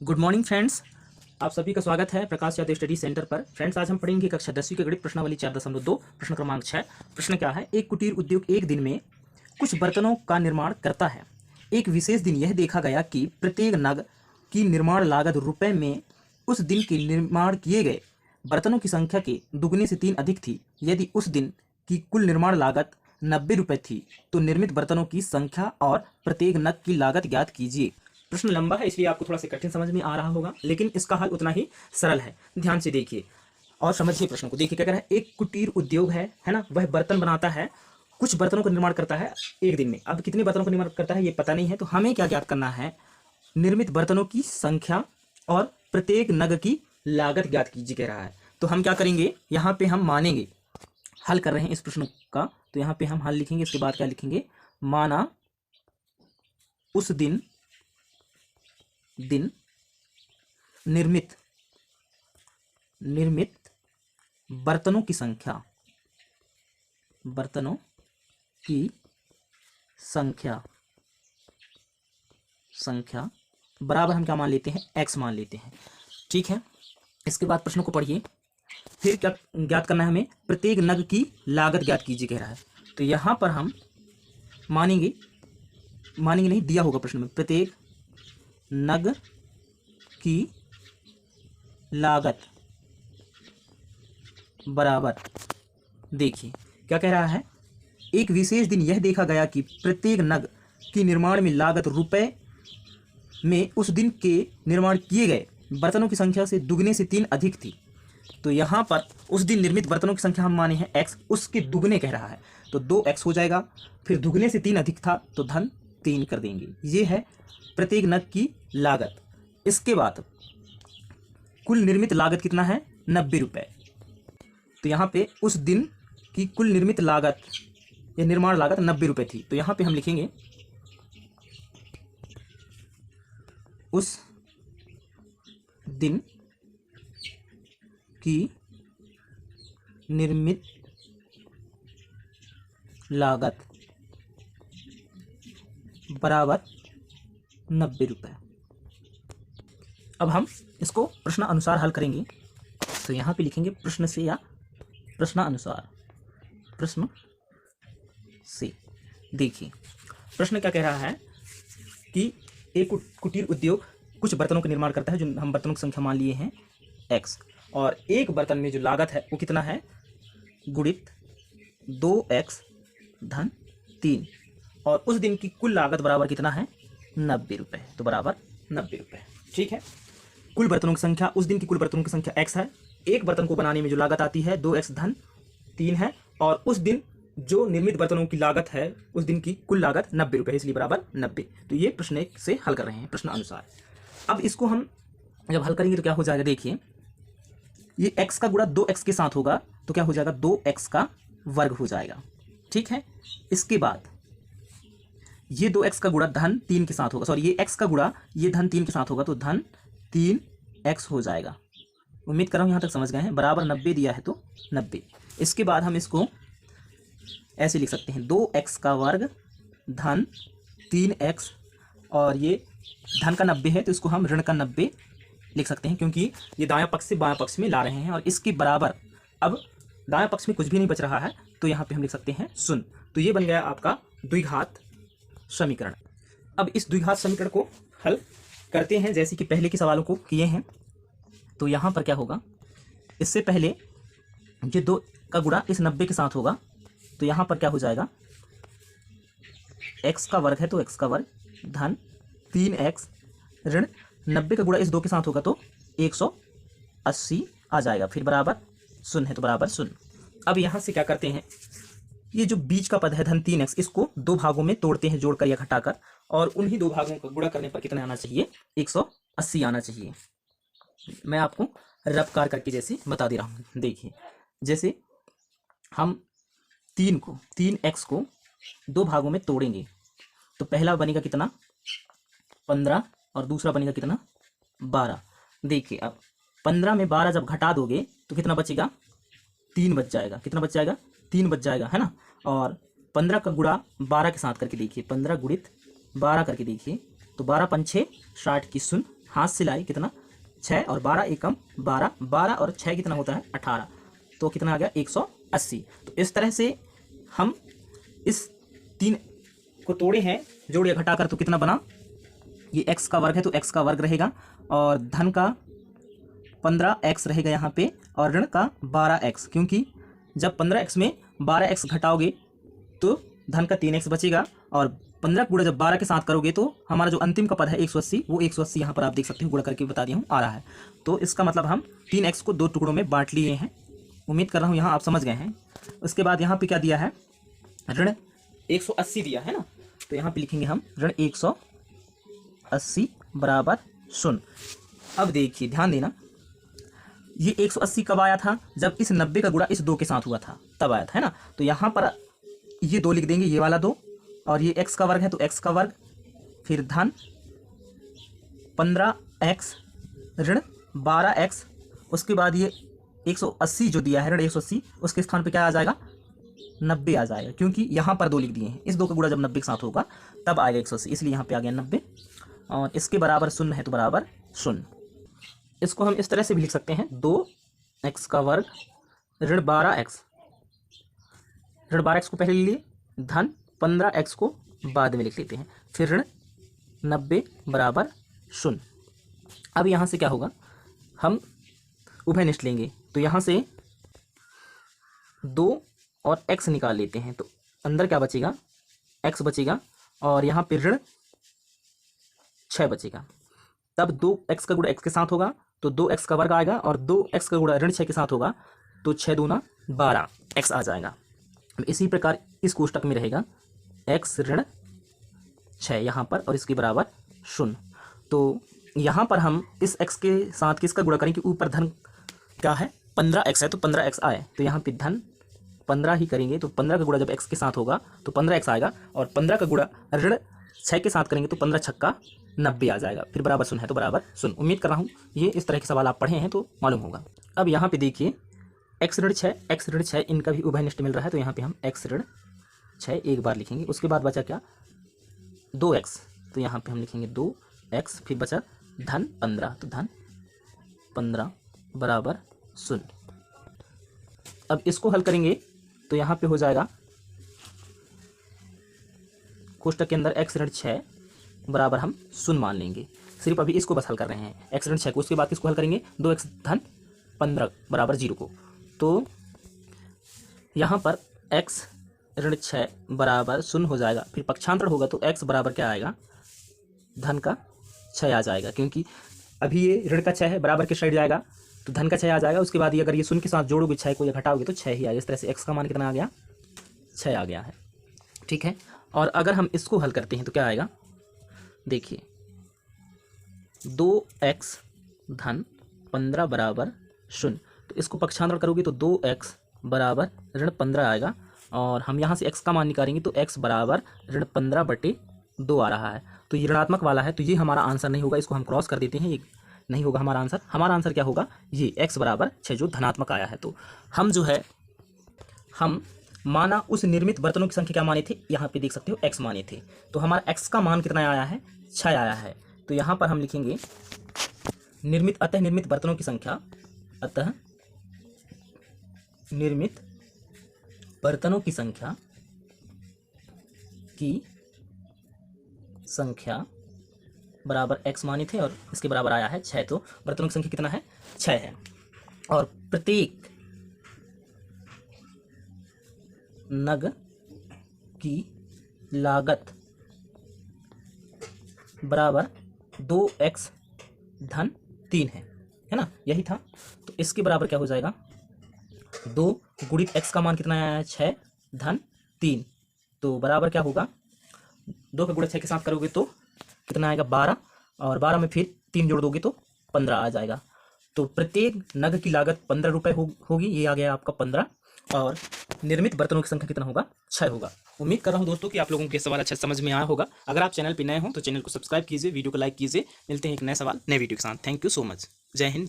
Good morning friends, आप सभी का स्वागत है प्रकाश यादव स्टडी सेंटर पर। फ्रेंड्स, आज हम पढ़ेंगे कक्षा 10वीं के गणित प्रश्नावली 4.2 प्रश्न क्रमांक 6। प्रश्न क्या है? एक कुटीर उद्योग एक दिन में कुछ बर्तनों का निर्माण करता है। एक विशेष दिन यह देखा गया कि प्रत्येक नग की निर्माण लागत रुपए में उस दिन के निर्माण किए गए बर्तनों की संख्या के दुगने से 3 अधिक थी। यदि उस दिन की कुल निर्माण लागत 90 रुपये थी तो निर्मित बर्तनों की संख्या और प्रत्येक नग की लागत ज्ञात कीजिए। प्रश्न लंबा है, इसलिए आपको थोड़ा सा कठिन समझ में आ रहा होगा, लेकिन इसका हल उतना ही सरल है। ध्यान से देखिए और समझिए प्रश्न को। देखिए क्या कह रहा है, एक कुटीर उद्योग है ना, वह बर्तन बनाता है, कुछ बर्तनों का निर्माण करता है एक दिन में। अब कितने बर्तनों का निर्माण करता है ये पता नहीं है, तो हमें क्या ज्ञात करना है? निर्मित बर्तनों की संख्या और प्रत्येक नग की लागत ज्ञात कीजिए कह रहा है। तो हम क्या करेंगे, यहाँ पे हम मानेंगे, हल कर रहे हैं इस प्रश्न का, तो यहाँ पे हम हल लिखेंगे। इसके बाद क्या लिखेंगे? माना उस दिन निर्मित बर्तनों की संख्या बराबर हम क्या मान लेते हैं? x मान लेते हैं। ठीक है, इसके बाद प्रश्न को पढ़िए। फिर क्या ज्ञात करना है हमें? प्रत्येक नग की लागत ज्ञात कीजिए कह रहा है। तो यहां पर हम मानेंगे नहीं, दिया होगा प्रश्न में, प्रत्येक नग की लागत बराबर। देखिए क्या कह रहा है, एक विशेष दिन यह देखा गया कि प्रत्येक नग की निर्माण में लागत रुपए में उस दिन के निर्माण किए गए बर्तनों की संख्या से दुगने से 3 अधिक थी। तो यहाँ पर उस दिन निर्मित बर्तनों की संख्या हम माने हैं x, उसके दुगने कह रहा है, तो 2x हो जाएगा। फिर दुगने से 3 अधिक था तो धन 3 कर देंगे। ये है प्रत्येक नग की लागत। इसके बाद कुल निर्मित लागत कितना है? 90 रुपये। तो यहाँ पे उस दिन की कुल निर्मित लागत या निर्माण लागत 90 रुपये थी। तो यहाँ पे हम लिखेंगे उस दिन की निर्मित लागत बराबर 90 रुपये। अब हम इसको प्रश्न अनुसार हल करेंगे। तो यहाँ पे लिखेंगे प्रश्न से या प्रश्नानुसार। प्रश्न से देखिए प्रश्न क्या कह रहा है कि एक कुटीर उद्योग कुछ बर्तनों का निर्माण करता है, जो हम बर्तनों की संख्या मान लिए हैं x, और एक बर्तन में जो लागत है वो कितना है? गुणित 2x धन 3, और उस दिन की कुल लागत बराबर कितना है? 90 रुपये। तो बराबर 90 रुपये। ठीक है, कुल बर्तनों की संख्या, उस दिन की कुल बर्तनों की संख्या x है, एक बर्तन को बनाने में जो लागत आती है 2x धन 3 है, और उस दिन जो निर्मित बर्तनों की लागत है उस दिन की कुल लागत 90 रुपये है, इसलिए बराबर 90। तो ये प्रश्न से हल कर रहे हैं प्रश्न अनुसार। अब इसको हम जब हल करेंगे तो क्या हो जाएगा? देखिए ये x का गुणा 2x के साथ होगा तो क्या हो जाएगा? 2x का वर्ग हो जाएगा। ठीक है, इसके बाद ये 2x का गुणा धन 3 के साथ होगा, सॉरी ये x का गुणा ये धन 3 के साथ होगा, तो धन 3x हो जाएगा। उम्मीद कर रहा हूँ यहाँ तक समझ गए हैं। बराबर 90 दिया है तो 90। इसके बाद हम इसको ऐसे लिख सकते हैं, 2x का वर्ग धन 3x, और ये धन का 90 है तो इसको हम ऋण का 90 लिख सकते हैं, क्योंकि ये दायां पक्ष से बायां पक्ष में ला रहे हैं, और इसके बराबर अब दायां पक्ष में कुछ भी नहीं बच रहा है, तो यहाँ पे हम लिख सकते हैं 0। तो ये बन गया आपका द्विघात समीकरण। अब इस द्विघात समीकरण को हल करते हैं जैसे कि पहले के सवालों को किए हैं। तो यहाँ पर क्या होगा, इससे पहले ये 2 का गुणा इस 90 के साथ होगा, तो यहाँ पर क्या हो जाएगा? x का वर्ग है तो x का वर्ग धन 3x ऋण 90 का गुणा इस 2 के साथ होगा तो 180 आ जाएगा। फिर बराबर 0 है तो बराबर 0। अब यहाँ से क्या करते हैं, ये जो बीच का पद है धन 3x, इसको 2 भागों में तोड़ते हैं जोड़कर या घटाकर, और उन्हीं 2 भागों को गुणा करने पर कितना आना चाहिए? 180 आना चाहिए। मैं आपको रफकार करके जैसे बता दे रहा हूँ। देखिए जैसे हम 3x को 2 भागों में तोड़ेंगे तो पहला बनेगा कितना? 15, और दूसरा बनेगा कितना? 12। देखिए अब 15 में 12 जब घटा दोगे तो कितना बचेगा? 3 बच जाएगा। कितना बच जाएगा? 3 बच जाएगा, है ना। और 15 का गुणा 12 के साथ करके देखिए, 15 गुणित 12 करके देखिए तो 12 पंछे 60 की 0 हाथ से लाए कितना 6 और 12 एकम 12, 12 और 6 कितना होता है 18, तो कितना आ गया 180। तो इस तरह से हम इस 3 को तोड़े हैं जोड़ या घटाकर, तो कितना बना, ये x का वर्ग है तो x का वर्ग रहेगा और धन का 15x रहेगा यहाँ पे और ऋण का 12x, क्योंकि जब 15x में 12x घटाओगे तो धन का 3x बचेगा और 15 गुणा जब 12 के साथ करोगे तो हमारा जो अंतिम का पद है 180, वो 180 यहाँ पर आप देख सकते हो गुणा करके बता दिया हूँ आ रहा है। तो इसका मतलब हम 3x को 2 टुकड़ों में बांट लिए हैं। उम्मीद कर रहा हूँ यहाँ आप समझ गए हैं। उसके बाद यहाँ पे क्या दिया है, ऋण 180 दिया है ना, तो यहाँ पे लिखेंगे हम ऋण 180 बराबर 0। अब देखिए ध्यान देना, ये 180 कब आया था, जब इस 90 का गुणा इस 2 के साथ हुआ था तब आया था, है ना। तो यहाँ पर ये 2 लिख देंगे, ये वाला 2, और ये x का वर्ग है तो x का वर्ग, फिर धन 15x ऋण 12x, उसके बाद ये 180 जो दिया है ऋण 180, उसके स्थान पे क्या आ जाएगा 90 आ जाएगा, क्योंकि यहाँ पर 2 लिख दिए हैं। इस 2 का गुणा जब 90 के साथ होगा तब आएगा 180, इसलिए यहाँ पे आ गया 90 और इसके बराबर 0 है तो बराबर 0। इसको हम इस तरह से भी लिख सकते हैं 2x का वर्ग ऋण 12x, ऋण 12x को पहले ले लिए, धन 15x को बाद में लिख लेते हैं, फिर ऋण 90 बराबर 0। अब यहाँ से क्या होगा, हम उभयनिष्ठ लेंगे तो यहाँ से 2 और x निकाल लेते हैं, तो अंदर क्या बचेगा x बचेगा और यहाँ पे ऋण 6 बचेगा। तब 2x का गुणा x के साथ होगा तो 2x का वर्ग आएगा और 2x का गुणा ऋण 6 के साथ होगा तो 6 दूना 12 x आ जाएगा। इसी प्रकार इस कोष्टक में रहेगा x ऋण 6 यहाँ पर और इसके बराबर 0। तो यहाँ पर हम इस x के साथ किसका गुणा करें कि ऊपर धन क्या है 15x है तो 15x आए, तो यहाँ पे धन 15 ही करेंगे तो 15 का गुणा जब x के साथ होगा तो 15x आएगा और 15 का गुणा ऋण 6 के साथ करेंगे तो 15 छक्का 90 आ जाएगा, फिर बराबर 0 है तो बराबर 0। उम्मीद कर रहा हूँ ये इस तरह के सवाल आप पढ़े हैं तो मालूम होगा। अब यहाँ पे देखिए x ऋण 6 इनका भी उभयनिष्ठ मिल रहा है, तो यहाँ पे हम x ऋण 6 एक बार लिखेंगे। उसके बाद बचा क्या 2x, तो यहाँ पे हम लिखेंगे 2x, फिर बचा धन 15, तो धन 15 बराबर 0। अब इसको हल करेंगे तो यहाँ पे हो जाएगा कोष्टक के अंदर x ऋण 6 बराबर हम 0 मान लेंगे, सिर्फ अभी इसको बस हल कर रहे हैं x ऋण 6 को। उसके बाद किसको हल करेंगे 2x धन 15 बराबर 0 को, तो यहाँ पर x ऋण 6 बराबर 0 हो जाएगा। फिर पक्षांतर होगा तो x बराबर क्या आएगा धन का 6 आ जाएगा, क्योंकि अभी ये ऋण का 6 है, बराबर के साइड जाएगा तो धन का 6 आ जाएगा। उसके बाद ये अगर ये 0 के साथ जोड़ोगे 6 को या घटाओगे तो 6 ही आएगा। इस तरह से x का मान कितना आ गया 6 आ गया है, ठीक है। और अगर हम इसको हल करते हैं तो क्या आएगा, देखिए 2x धन 15 बराबर 0, तो इसको पक्षांतर करोगे तो 2x बराबर ऋण 15 आएगा और हम यहाँ से x का मान निकालेंगे तो x बराबर ऋण 15/2 आ रहा है। तो ये ऋणात्मक वाला है तो ये हमारा आंसर नहीं होगा, इसको हम क्रॉस कर देते हैं, ये नहीं होगा हमारा आंसर। हमारा आंसर क्या होगा, ये x बराबर 6 जो धनात्मक आया है। तो हम जो है हम माना उस निर्मित बर्तनों की संख्या क्या माने थे, यहाँ पे देख सकते हो x माने थे, तो हमारा x का मान कितना आया है 6 आया है। तो यहाँ पर हम लिखेंगे अतः निर्मित बर्तनों की संख्या, अतः निर्मित बर्तनों की संख्या बराबर x माने थे और इसके बराबर आया है 6, तो बर्तनों की संख्या कितना है 6 है और प्रत्येक नग की लागत बराबर 2x धन 3 है ना, यही था। तो इसके बराबर क्या हो जाएगा 2 गुणित x का मान कितना आया है 6 धन 3, तो बराबर क्या होगा 2 का गुणा 6 के साथ करोगे तो कितना आएगा 12 और 12 में फिर 3 जोड़ दोगे तो 15 आ जाएगा। तो प्रत्येक नग की लागत 15 रुपये होगी, ये आ गया आपका 15 और निर्मित बर्तनों की संख्या कितना होगा 6 होगा। उम्मीद कर रहा हूँ दोस्तों कि आप लोगों के सवाल अच्छा समझ में आया होगा। अगर आप चैनल पर नए हो तो चैनल को सब्सक्राइब कीजिए, वीडियो को लाइक कीजिए। मिलते हैं एक नए सवाल नए वीडियो के साथ। Thank you so much. जय हिंद।